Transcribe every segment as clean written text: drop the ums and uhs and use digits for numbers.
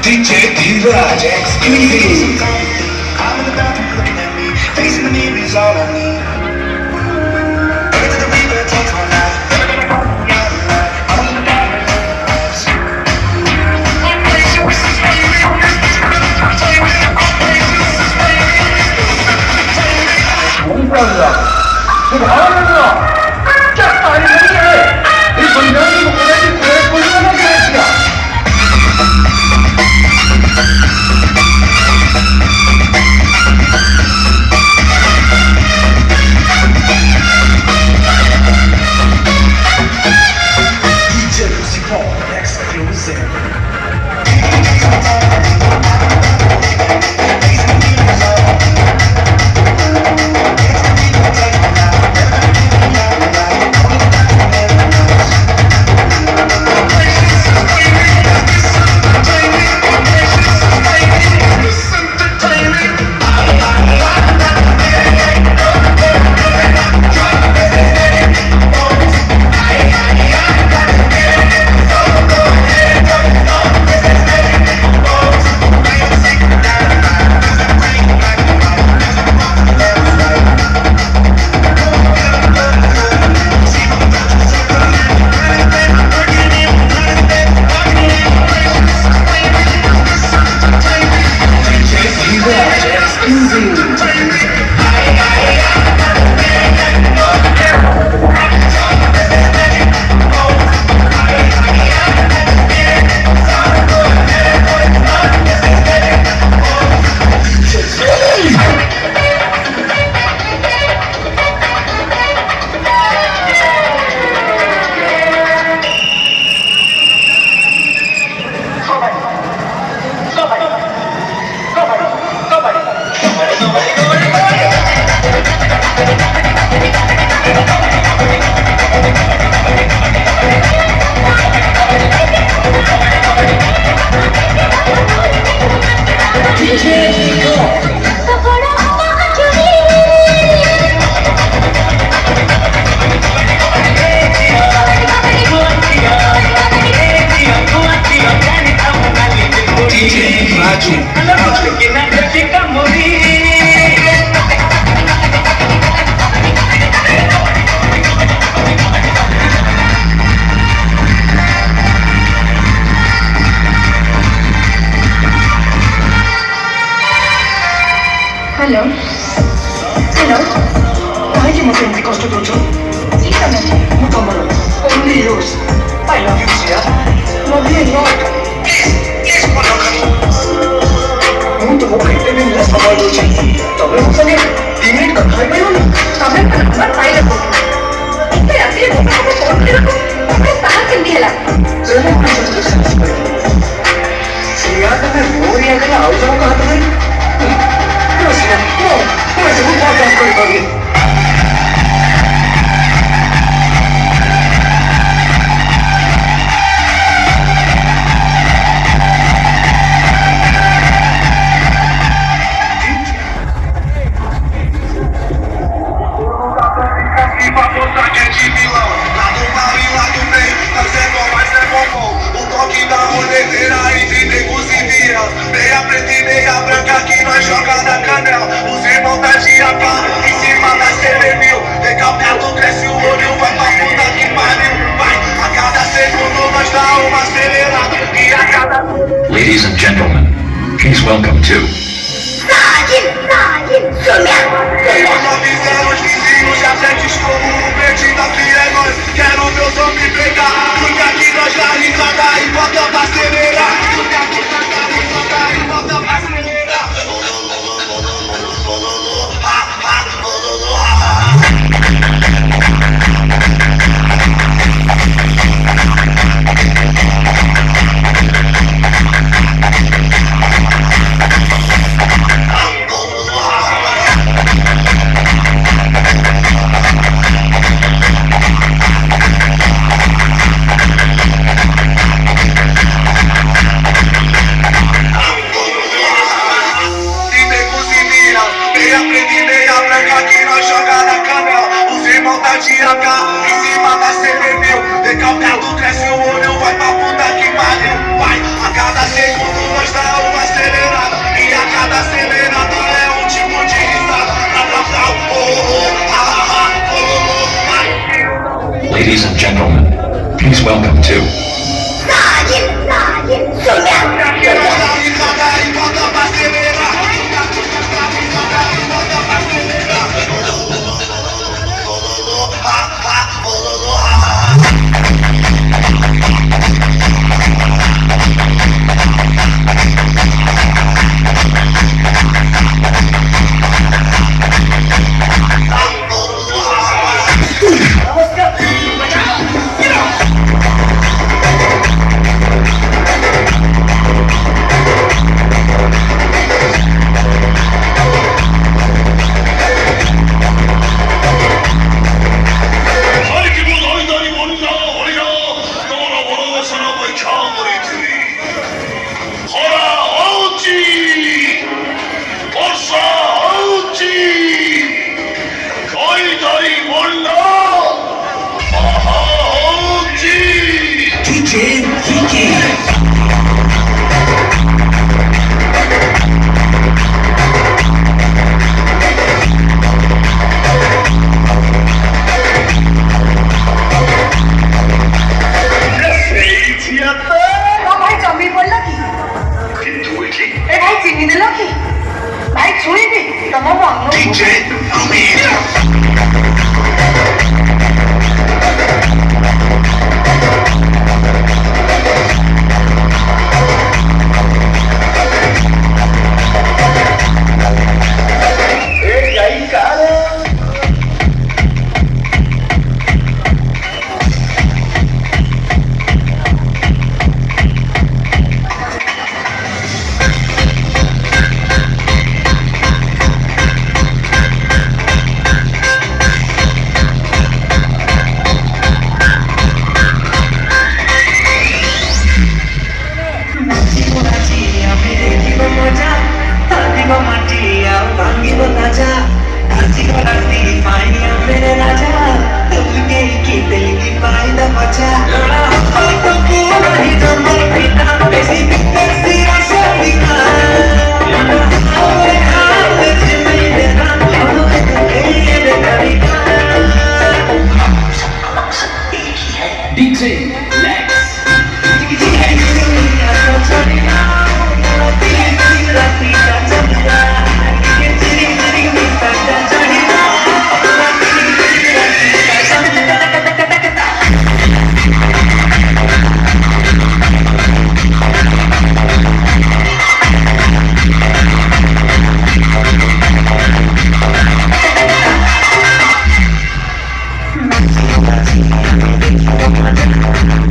DJ D-Raj exclusive. I'm in the bathroom looking at me, facing the mirror is all I need. Into the river takes my life. I'm in the darkness. 공부한다. 지금 하는구나. 쫙 아니 뭔데? 이 건강이 뭐라지? 왜 걸리는 거야? Hello? Hello? କାହିଁକି ମୋତେ ଏମିତି କଷ୍ଟ ଦଉଛୁ? ମୁଁ ତମର only yours. I love you, Sia. Love you not. Please follow me. ମୁଁ ତୁମକୁ ଏତେ ଦିନ ହେଲା ସମୟ ଦଉଛି ତମେ ମୋ ସାଙ୍ଗେ 2 ମିନିଟ୍ କଥା ହେଇପାରିବନି? ତମେ ନମ୍ବର ପାଇଲେ କୋଉଠୁ? ଏତେ ରାତିରେ ମୋ ପାଖକୁ ଫୋନ୍ କରିବାକୁ ତମେ ତାହା କେମିତି ହେଲା? ସିଆ ତମେ ମୋରି ଆଗରେ ଆଉ ଜଣଙ୍କ ହାତ ଧରି ମୁଁ ଏସବୁ ବରଦାସ୍ତ କରିପାରିବି। Meia preta e meia branca que nós joga na canela. Os irmãos da Giapá em cima da Cerebil. Legal perto, cresce o olho, vai pra puta que pariu. Vai, a cada segundo nós dá uma acelerada. E a cada... Ladies and gentlemen, please welcome to... Nós avisamos os vizinhos, já sentes como um perdido, aqui é nós. Quero meus homens pegar, porque aqui nós dá risada e bota pra acelerar. Porque aqui nós dá risada e bota pra acelerar. em cima da CB1000. Decalcado cresce o olho, vai pra puta que pariu. Vai, a cada segundo nós dá uma acelerada. E a cada acelerada é um tipo de risada. Ladies and gentlemen, please welcome to DJ Vicky. ভাই জমি পড়ল কি এ ভাই চিনি দিল কি ভাই ছুঁই দি তোমার অন্য DJ Rubin. DJ Lex. Thank you.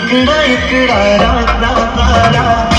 इकडा इकडा रा रा रा